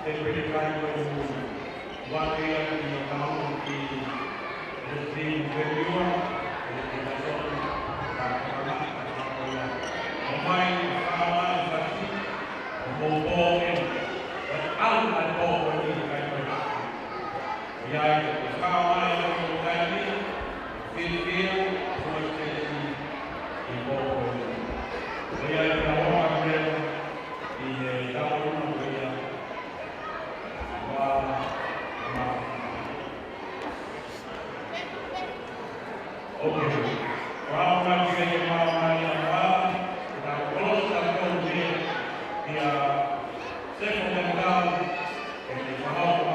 e predicando guardia di Paolo di Gesù Dio e di Gesù ormai stava infatti un po' al popolo di Iar bersama yang tadi Filipin seperti ibu saya orang yang di dalam dunia oke orang yang mau yang kita terus akan dia sekolah di bawah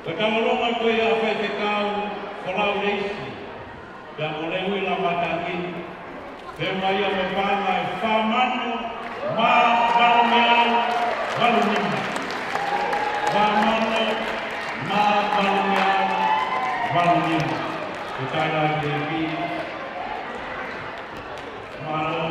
Kamalonga koe a whai te kau, korau reisi. Pea mo lewi la mataki. Te mai a me pāna e whamano, mā wano meau, wano nima. Whamano, mā wano meau, wano nima. Te taina te ki. Mā